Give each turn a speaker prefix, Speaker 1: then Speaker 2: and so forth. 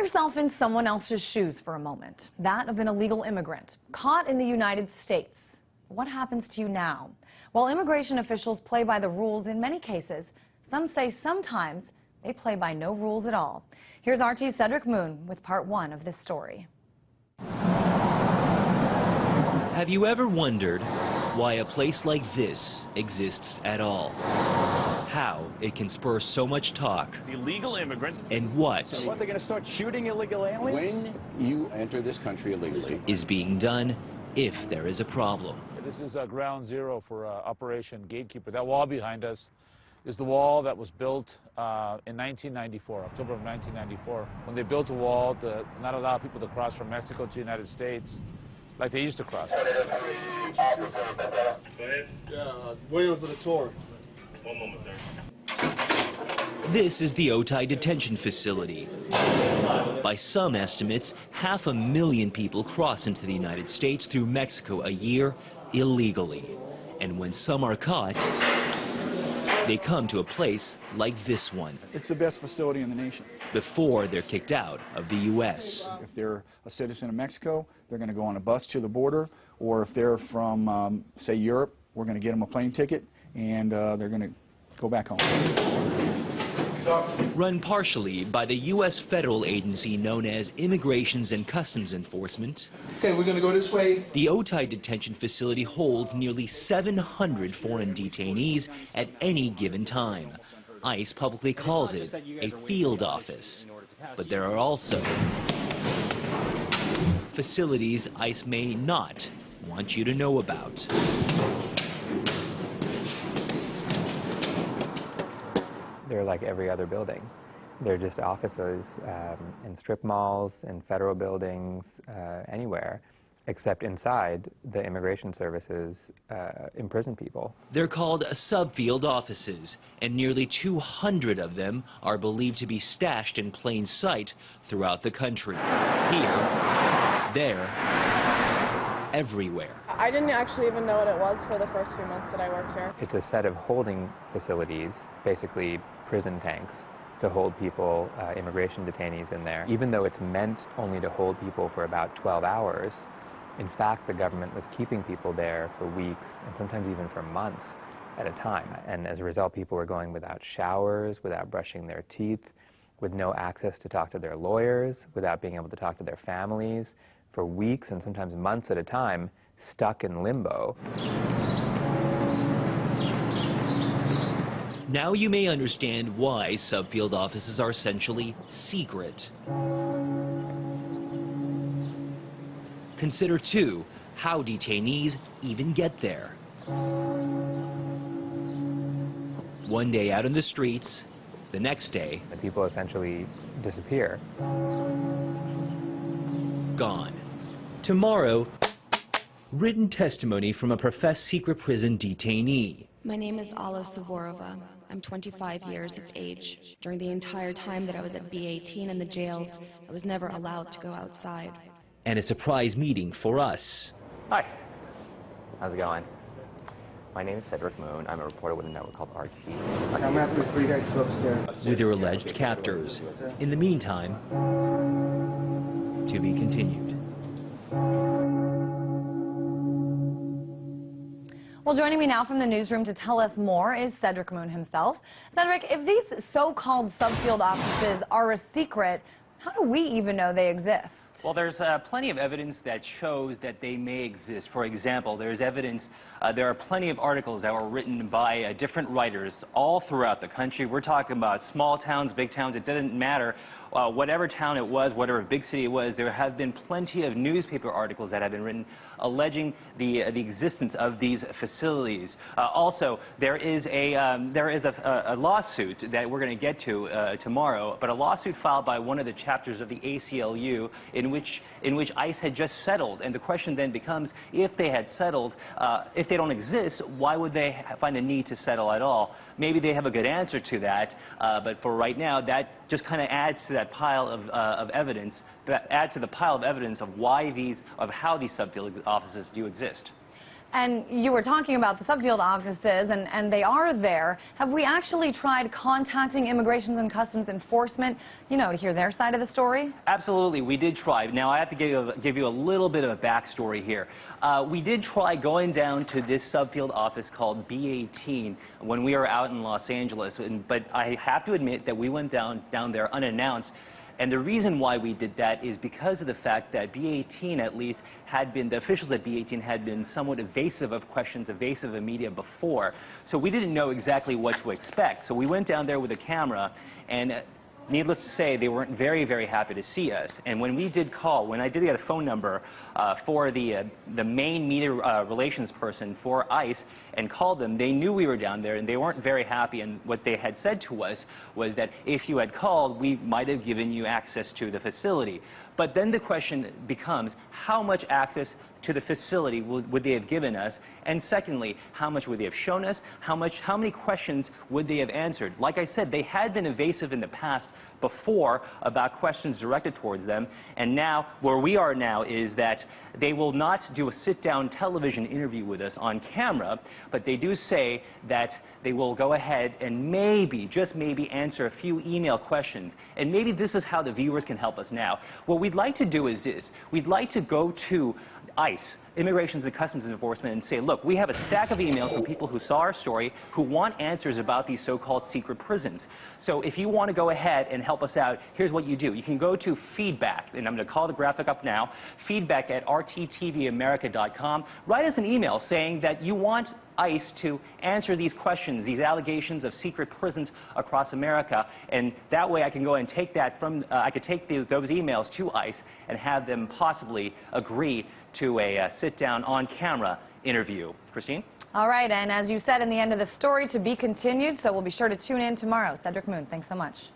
Speaker 1: yourself in someone else's shoes for a moment, that of an illegal immigrant caught in the United States. What happens to you now? While immigration officials play by the rules in many cases, some say sometimes they play by no rules at all. Here's RT's Cedric Moon with part one of this story.
Speaker 2: Have you ever wondered why a place like this exists at all? How it can spur so much talk?
Speaker 3: Illegal immigrants.
Speaker 2: And what?
Speaker 4: So what, they're going to start shooting illegal aliens?
Speaker 5: When you enter this country illegally,
Speaker 2: is being done if there is a problem.
Speaker 6: This is ground zero for Operation Gatekeeper. That wall behind us is the wall that was built in 1994, October of 1994. When they built a wall to not allow people to cross from Mexico to the United States like they used to cross.
Speaker 7: Go ahead. Williams with a tour. One moment there.
Speaker 2: This is the Otay detention facility. By some estimates, 500,000 people cross into the United States through Mexico a year illegally. And when some are caught, they come to a place like this one.
Speaker 4: It's the best facility in the nation.
Speaker 2: Before they're kicked out of the U.S.
Speaker 4: If they're a citizen of Mexico, they're going to go on a bus to the border, or if they're from, say, Europe, we're going to get them a plane ticket, and they're going to go back home.
Speaker 2: Run partially by the U.S. federal agency known as Immigrations and Customs Enforcement.
Speaker 7: Okay, we're going to go this way.
Speaker 2: The Otay detention facility holds nearly 700 foreign detainees at any given time. ICE publicly calls it a field office. But there are also facilities ICE may not want you to know about.
Speaker 8: They're like every other building. They're just offices in strip malls, in federal buildings, anywhere, except inside the immigration services imprison people.
Speaker 2: They're called subfield offices, and nearly 200 of them are believed to be stashed in plain sight throughout the country. Here, there, everywhere.
Speaker 9: I didn't actually even know what it was for the first few months that I worked here.
Speaker 8: It's a set of holding facilities, basically prison tanks, to hold people, immigration detainees in there. Even though it's meant only to hold people for about 12 hours, in fact, the government was keeping people there for weeks and sometimes even for months at a time. And as a result, people were going without showers, without brushing their teeth, with no access to talk to their lawyers, without being able to talk to their families, for weeks and sometimes months at a time, stuck in limbo.
Speaker 2: Now you may understand why subfield offices are essentially secret. Consider, too, how detainees even get there. One day out in the streets, the next day,
Speaker 8: The people essentially disappear.
Speaker 2: gone. Tomorrow, written testimony from a professed secret prison detainee.
Speaker 10: My name is Alla Suvorova. I'm 25 years of age. During the entire time that I was at B18 in the jails, I was never allowed to go outside.
Speaker 2: And a surprise meeting for us.
Speaker 11: Hi. How's it going? My name is Cedric Moon. I'm a reporter with a network called RT.
Speaker 7: I'm happy for you guys to upstairs.
Speaker 2: With their alleged captors. In the meantime, to be continued.
Speaker 1: Well, joining me now from the newsroom to tell us more is Cedric Moon himself. Cedric, if these so-called subfield offices are a secret, how do we even know they exist?
Speaker 12: Well, there's plenty of evidence that shows that they may exist. For example, there's evidence, there are plenty of articles that were written by different writers all throughout the country. We're talking about small towns, big towns, it doesn't matter. Whatever town it was, whatever big city it was, there have been plenty of newspaper articles that have been written alleging the existence of these facilities. Also, there is a lawsuit that we're going to get to tomorrow, but a lawsuit filed by one of the chapters of the ACLU in which ICE had just settled. And the question then becomes, if they had settled, if they don't exist, why would they find the need to settle at all? Maybe they have a good answer to that, but for right now, that just kind of adds to that pile of evidence, that adds to the pile of evidence of how these subfield offices do exist.
Speaker 1: And you were talking about the subfield offices, and they are there. Have we actually tried contacting Immigration and Customs Enforcement, you know, to hear their side of the story?
Speaker 12: Absolutely, we did try. Now, I have to give you a little bit of a backstory here. We did try going down to this subfield office called B18 when we were out in Los Angeles, but I have to admit that we went down there unannounced. And the reason why we did that is because of the fact that B18 at least the officials at B18 had been somewhat evasive of questions, evasive of media before. So we didn't know exactly what to expect. So we went down there with a camera, and needless to say, they weren't very, very happy to see us. And when we did call, when I did get a phone number for the main media relations person for ICE and called them, they knew we were down there and they weren't very happy. And what they had said to us was that if you had called, we might have given you access to the facility. But then the question becomes, how much access to the facility would they have given us? And secondly, how much would they have shown us? How many questions would they have answered? Like I said, they had been evasive in the past before about questions directed towards them. And now, where we are now is that they will not do a sit-down television interview with us on camera, but they do say that they will go ahead and maybe, just maybe, answer a few email questions. And maybe this is how the viewers can help us now. What we'd like to do is this. We'd like to go to ICE, Immigration and Customs Enforcement, and say, look, we have a stack of emails from people who saw our story who want answers about these so-called secret prisons. So if you want to go ahead and help us out, here's what you do. You can go to feedback, and I'm going to call the graphic up now, feedback@rttvamerica.com. Write us an email saying that you want ICE to answer these questions, these allegations of secret prisons across America, and that way I can go and take that from, I could take those emails to ICE and have them possibly agree to a sit-down on-camera interview. Christine?
Speaker 1: All right, and as you said in the end of the story, to be continued, so we'll be sure to tune in tomorrow. Cedric Moon, thanks so much.